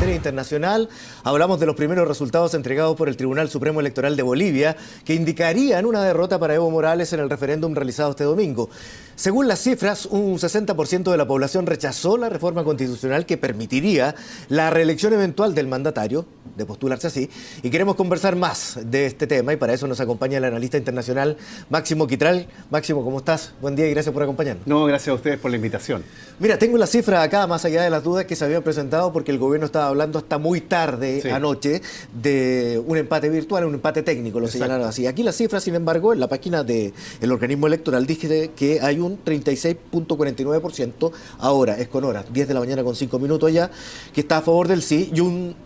materia internacional, hablamos de los primeros resultados entregados por el Tribunal Supremo Electoral de Bolivia, que indicarían una derrota para Evo Morales en el referéndum realizado este domingo. Según las cifras, un 60% de la población rechazó la reforma constitucional que permitiría la reelección eventual del mandatario, de postularse así, y queremos conversar más de este tema, y para eso nos acompaña el analista internacional Máximo Quitral. Máximo, ¿cómo estás? Buen día y gracias por acompañarnos. No, gracias a ustedes por la invitación. Mira, tengo las cifras acá, más allá de las dudas que se habían presentado, porque el gobierno estaba hablando hasta muy tarde anoche de un empate virtual, un empate técnico, lo señalaron así. Aquí las cifras, sin embargo, en la página del organismo electoral dice que hay un 36.49%, ahora, es con horas, 10 de la mañana con 5 minutos ya, que está a favor del sí, y un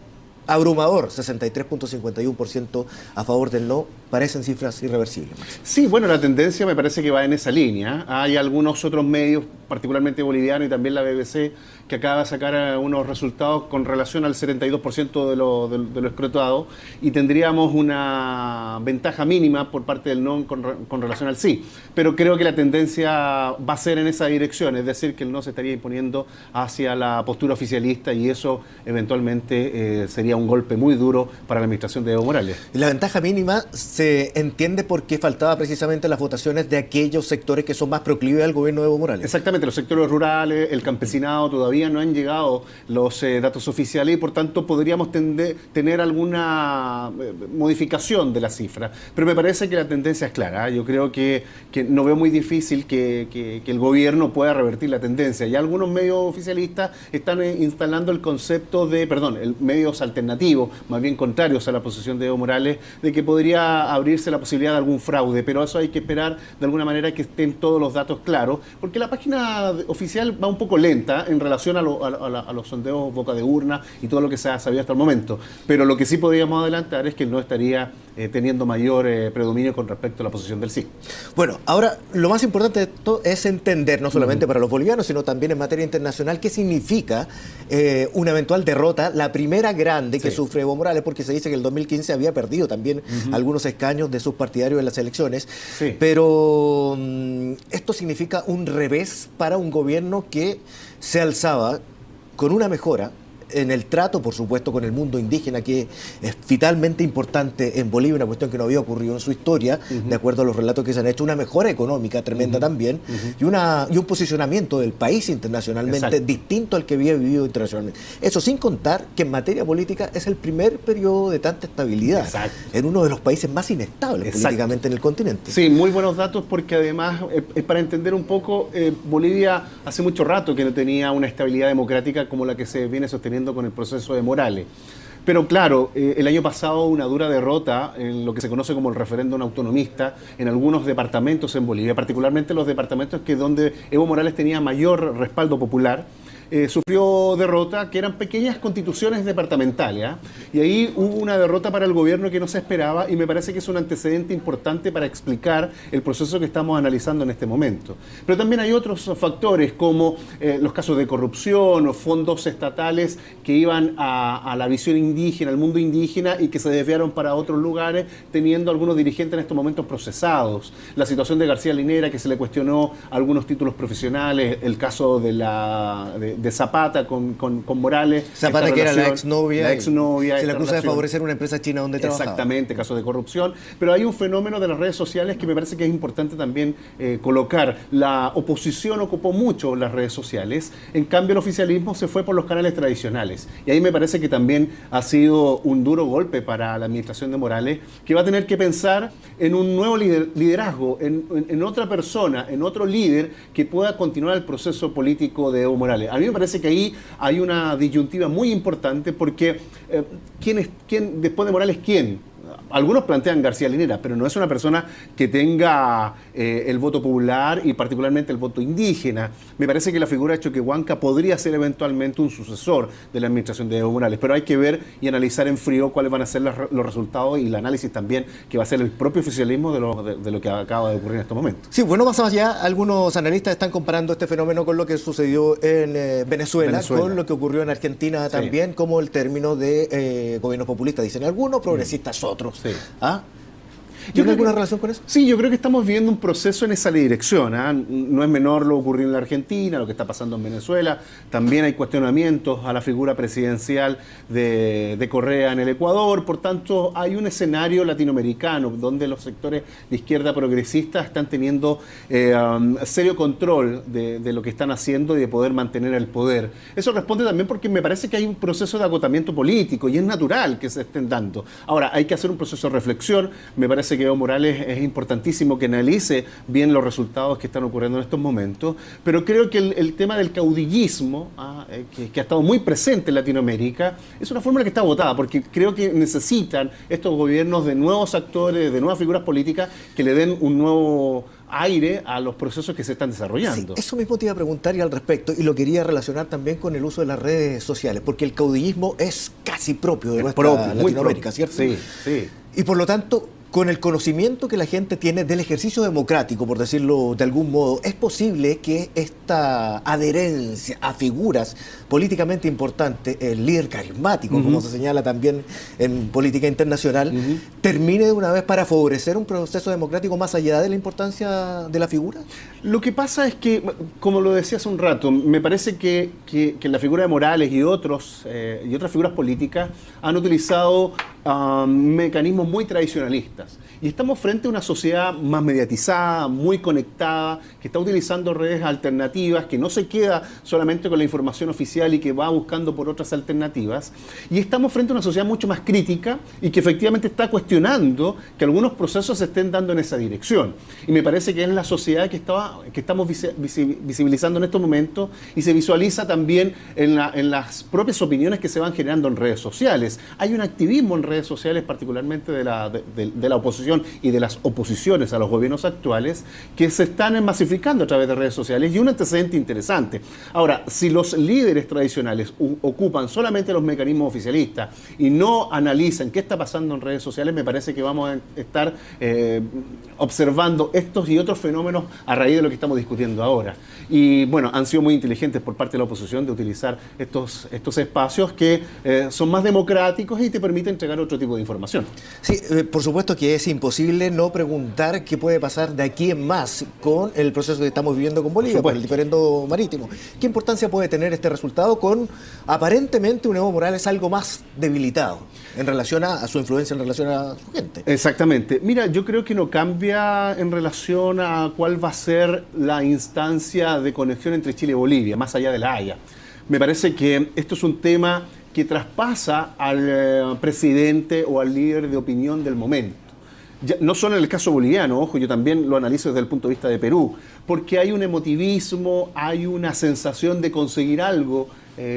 abrumador 63.51% a favor del no. Parecen cifras irreversibles. Sí, bueno, la tendencia me parece que va en esa línea. Hay algunos otros medios, particularmente bolivianos y también la BBC, que acaba de sacar unos resultados con relación al 72% de lo escrutado, y tendríamos una ventaja mínima por parte del no con relación al sí. Pero creo que la tendencia va a ser en esa dirección, es decir, que el no se estaría imponiendo hacia la postura oficialista, y eso eventualmente sería un golpe muy duro para la administración de Evo Morales. La ventaja mínima se entiende porque faltaba precisamente las votaciones de aquellos sectores que son más proclives al gobierno de Evo Morales. Exactamente, los sectores rurales, el campesinado, todavía no han llegado los datos oficiales, y por tanto podríamos tener alguna modificación de la cifra. Pero me parece que la tendencia es clara. Yo creo que no veo muy difícil que el gobierno pueda revertir la tendencia. Y algunos medios oficialistas están instalando el concepto de, medios alternativos, más bien contrarios a la posición de Evo Morales, de que podría abrirse la posibilidad de algún fraude, pero eso hay que esperar de alguna manera que estén todos los datos claros, porque la página oficial va un poco lenta en relación a los sondeos boca de urna y todo lo que se ha sabido hasta el momento, pero lo que sí podríamos adelantar es que no estaría teniendo mayor predominio con respecto a la posición del sí. Bueno, ahora lo más importante de esto es entender, no solamente para los bolivianos, sino también en materia internacional, qué significa una eventual derrota, la primera grande que sufre Evo Morales, porque se dice que el 2015 había perdido también algunos escaños de sus partidarios en las elecciones, pero esto significa un revés para un gobierno que se alzaba con una mejora en el trato, por supuesto, con el mundo indígena, que es vitalmente importante en Bolivia, una cuestión que no había ocurrido en su historia, de acuerdo a los relatos que se han hecho, una mejora económica tremenda también, y un posicionamiento del país internacionalmente distinto al que había vivido internacionalmente. Eso sin contar que en materia política es el primer periodo de tanta estabilidad en uno de los países más inestables políticamente en el continente. Sí, muy buenos datos, porque además, para entender un poco, Bolivia hace mucho rato que no tenía una estabilidad democrática como la que se viene sosteniendo con el proceso de Morales. Pero claro, el año pasado una dura derrota en lo que se conoce como el referéndum autonomista en algunos departamentos en Bolivia, particularmente los departamentos donde Evo Morales tenía mayor respaldo popular. Sufrió derrota, que eran pequeñas constituciones departamentales, y ahí hubo una derrota para el gobierno que no se esperaba, y me parece que es un antecedente importante para explicar el proceso que estamos analizando en este momento. Pero también hay otros factores, como los casos de corrupción o fondos estatales que iban a la visión indígena, al mundo indígena, y que se desviaron para otros lugares, teniendo algunos dirigentes en estos momentos procesados. La situación de García Linera, que se le cuestionó algunos títulos profesionales, el caso de Zapata con Morales. Zapata, que era la exnovia. Se le acusa de favorecer una empresa china donde trabajaba. Exactamente, caso de corrupción. Pero hay un fenómeno de las redes sociales que me parece que es importante también colocar. La oposición ocupó mucho las redes sociales, en cambio el oficialismo se fue por los canales tradicionales. Y ahí me parece que también ha sido un duro golpe para la administración de Morales, que va a tener que pensar en un nuevo liderazgo, en otra persona, en otro líder que pueda continuar el proceso político de Evo Morales. A mí me parece que ahí hay una disyuntiva muy importante, porque ¿quién después de Morales, quién? Algunos plantean García Linera, pero no es una persona que tenga el voto popular y particularmente el voto indígena. Me parece que la figura de Choquehuanca podría ser eventualmente un sucesor de la administración de Evo Morales, pero hay que ver y analizar en frío cuáles van a ser los resultados y el análisis también que va a hacer el propio oficialismo de lo que acaba de ocurrir en estos momentos. Sí, bueno, más allá, algunos analistas están comparando este fenómeno con lo que sucedió en Venezuela, con lo que ocurrió en Argentina también, como el término de gobierno populista, dicen algunos, progresistas otros. Sí. ¿Ah? ¿Tiene alguna relación con eso? Sí, yo creo que estamos viendo un proceso en esa dirección. No es menor lo ocurrido en la Argentina, lo que está pasando en Venezuela. También hay cuestionamientos a la figura presidencial de Correa en el Ecuador. Por tanto, hay un escenario latinoamericano donde los sectores de izquierda progresista están teniendo serio control de lo que están haciendo y de poder mantener el poder. Eso responde también porque me parece que hay un proceso de agotamiento político y es natural que se estén dando. Ahora, hay que hacer un proceso de reflexión. Me parece que Evo Morales es importantísimo que analice bien los resultados que están ocurriendo en estos momentos, pero creo que el tema del caudillismo, que ha estado muy presente en Latinoamérica, es una fórmula que está agotada, porque creo que necesitan estos gobiernos de nuevos actores, de nuevas figuras políticas que le den un nuevo aire a los procesos que se están desarrollando. Sí, eso mismo te iba a preguntar y al respecto, y lo quería relacionar también con el uso de las redes sociales, porque el caudillismo es casi propio de nuestra Latinoamérica, ¿cierto? Sí, sí. Y por lo tanto, con el conocimiento que la gente tiene del ejercicio democrático, por decirlo de algún modo, ¿es posible que esta adherencia a figuras políticamente importantes, el líder carismático, como se señala también en política internacional, termine de una vez para favorecer un proceso democrático más allá de la importancia de la figura? Lo que pasa es que, como lo decía hace un rato, me parece que la figura de Morales y otras figuras políticas han utilizado mecanismos muy tradicionalistas. Y estamos frente a una sociedad más mediatizada, muy conectada, que está utilizando redes alternativas, que no se queda solamente con la información oficial y que va buscando por otras alternativas. Y estamos frente a una sociedad mucho más crítica y que efectivamente está cuestionando que algunos procesos se estén dando en esa dirección. Y me parece que es la sociedad que estamos visibilizando en estos momentos y se visualiza también en las propias opiniones que se van generando en redes sociales. Hay un activismo en redes sociales, particularmente de la oposición y de las oposiciones a los gobiernos actuales, que se están masificando a través de redes sociales, y un antecedente interesante. Ahora, si los líderes tradicionales ocupan solamente los mecanismos oficialistas y no analizan qué está pasando en redes sociales, me parece que vamos a estar observando estos y otros fenómenos a raíz de lo que estamos discutiendo ahora. Y bueno, han sido muy inteligentes por parte de la oposición de utilizar estos espacios que son más democráticos y te permiten entregar otro tipo de información. Sí, por supuesto que es imposible no preguntar qué puede pasar de aquí en más con el proceso que estamos viviendo con Bolivia, por el diferendo marítimo. ¿Qué importancia puede tener este resultado con aparentemente un Evo Morales algo más debilitado en relación a su influencia, en relación a su gente? Exactamente. Mira, yo creo que no cambia en relación a cuál va a ser la instancia de conexión entre Chile y Bolivia, más allá de la Haya. Me parece que esto es un tema que traspasa al presidente o al líder de opinión del momento. Ya, no solo en el caso boliviano, ojo, yo también lo analizo desde el punto de vista de Perú, porque hay un emotivismo, hay una sensación de conseguir algo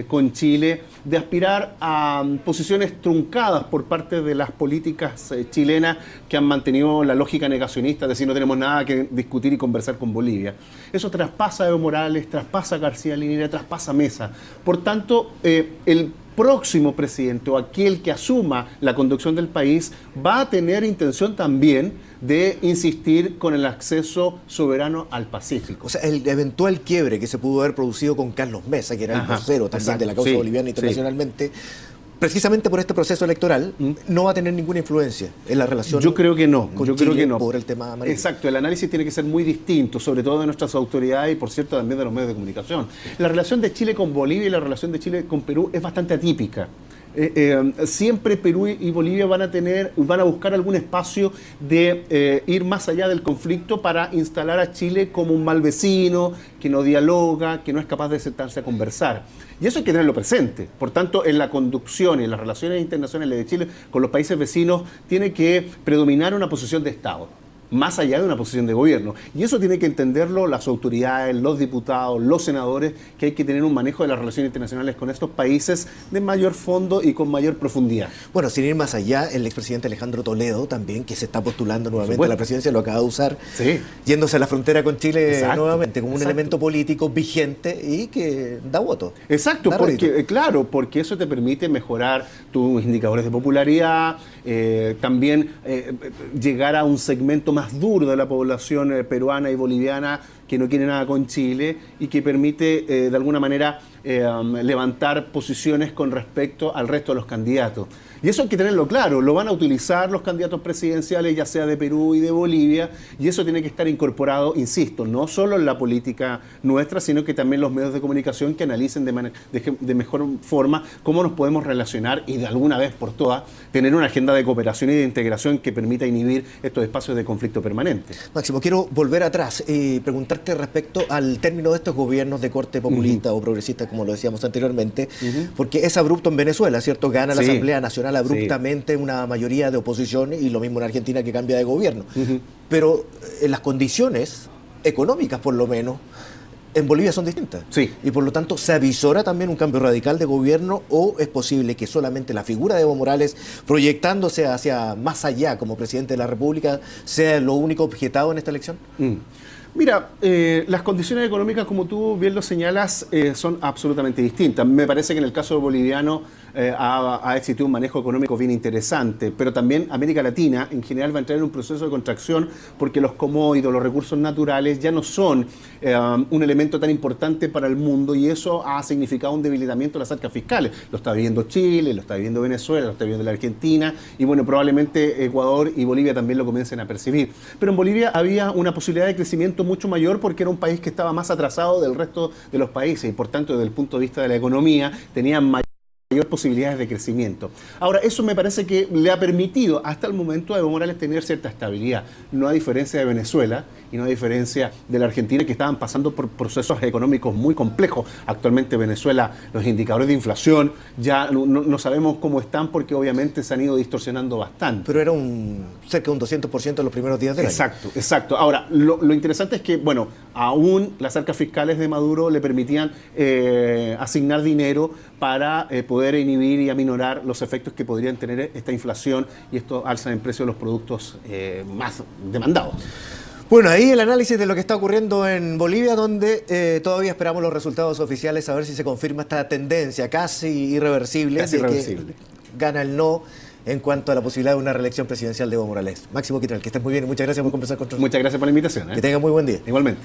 con Chile, de aspirar a posiciones truncadas por parte de las políticas chilenas que han mantenido la lógica negacionista, de decir no tenemos nada que discutir y conversar con Bolivia. Eso traspasa a Evo Morales, traspasa a García Linera, traspasa a Mesa. Por tanto, el próximo presidente o aquel que asuma la conducción del país va a tener intención también de insistir con el acceso soberano al Pacífico. O sea, el eventual quiebre que se pudo haber producido con Carlos Mesa, que era el vocero también de la causa boliviana internacionalmente, precisamente por este proceso electoral, no va a tener ninguna influencia en la relación. Yo creo que no. Con Chile por el tema marítimo. Exacto, el análisis tiene que ser muy distinto, sobre todo de nuestras autoridades y, por cierto, también de los medios de comunicación. La relación de Chile con Bolivia y la relación de Chile con Perú es bastante atípica. Siempre Perú y Bolivia van a buscar algún espacio de ir más allá del conflicto para instalar a Chile como un mal vecino, que no dialoga, que no es capaz de sentarse a conversar. Y eso hay que tenerlo presente. Por tanto, en la conducción y en las relaciones internacionales de Chile con los países vecinos tiene que predominar una posición de Estado, más allá de una posición de gobierno. Y eso tiene que entenderlo las autoridades, los diputados, los senadores, que hay que tener un manejo de las relaciones internacionales con estos países de mayor fondo y con mayor profundidad. Bueno, sin ir más allá, el expresidente Alejandro Toledo también, que se está postulando nuevamente a la presidencia, lo acaba de usar, yéndose a la frontera con Chile nuevamente, como un elemento político vigente y que da voto. Exacto, porque eso te permite mejorar tus indicadores de popularidad, también llegar a un segmento más duro de la población peruana y boliviana que no quiere nada con Chile y que permite de alguna manera levantar posiciones con respecto al resto de los candidatos. Y eso hay que tenerlo claro, lo van a utilizar los candidatos presidenciales, ya sea de Perú y de Bolivia, y eso tiene que estar incorporado, insisto, no solo en la política nuestra, sino que también los medios de comunicación que analicen de mejor forma cómo nos podemos relacionar y de alguna vez por todas tener una agenda de cooperación y de integración que permita inhibir estos espacios de conflicto permanente. Máximo, quiero volver atrás y preguntarte respecto al término de estos gobiernos de corte populista o progresista, como lo decíamos anteriormente, porque es abrupto en Venezuela, ¿cierto? Gana la Asamblea Nacional abruptamente una mayoría de oposición y lo mismo en Argentina, que cambia de gobierno. Pero las condiciones económicas, por lo menos, en Bolivia son distintas. Y por lo tanto, ¿se avisora también un cambio radical de gobierno o es posible que solamente la figura de Evo Morales, proyectándose hacia más allá como presidente de la República, sea lo único objetado en esta elección? Mira, las condiciones económicas, como tú bien lo señalas, son absolutamente distintas. Me parece que en el caso boliviano ha existido un manejo económico bien interesante, pero también América Latina en general va a entrar en un proceso de contracción porque los commodities, los recursos naturales ya no son un elemento tan importante para el mundo y eso ha significado un debilitamiento de las arcas fiscales. Lo está viviendo Chile, lo está viviendo Venezuela, lo está viviendo la Argentina y bueno, probablemente Ecuador y Bolivia también lo comiencen a percibir. Pero en Bolivia había una posibilidad de crecimiento mucho mayor porque era un país que estaba más atrasado del resto de los países y por tanto desde el punto de vista de la economía tenía mayor posibilidades de crecimiento. Ahora, eso me parece que le ha permitido hasta el momento a Evo Morales tener cierta estabilidad, no a diferencia de Venezuela y no a diferencia de la Argentina, que estaban pasando por procesos económicos muy complejos. Actualmente Venezuela, los indicadores de inflación ya no sabemos cómo están porque obviamente se han ido distorsionando bastante. Pero era cerca de un 200% en los primeros días del año. Exacto. Ahora, lo interesante es que, bueno, aún las arcas fiscales de Maduro le permitían asignar dinero para poder inhibir y aminorar los efectos que podrían tener esta inflación y esto alza en precio de los productos más demandados. Bueno, ahí el análisis de lo que está ocurriendo en Bolivia, donde todavía esperamos los resultados oficiales, a ver si se confirma esta tendencia casi irreversible que gana el no en cuanto a la posibilidad de una reelección presidencial de Evo Morales. Máximo Kitral, que estés muy bien y muchas gracias por conversar con nosotros. Muchas gracias por la invitación. Que tenga muy buen día. Igualmente.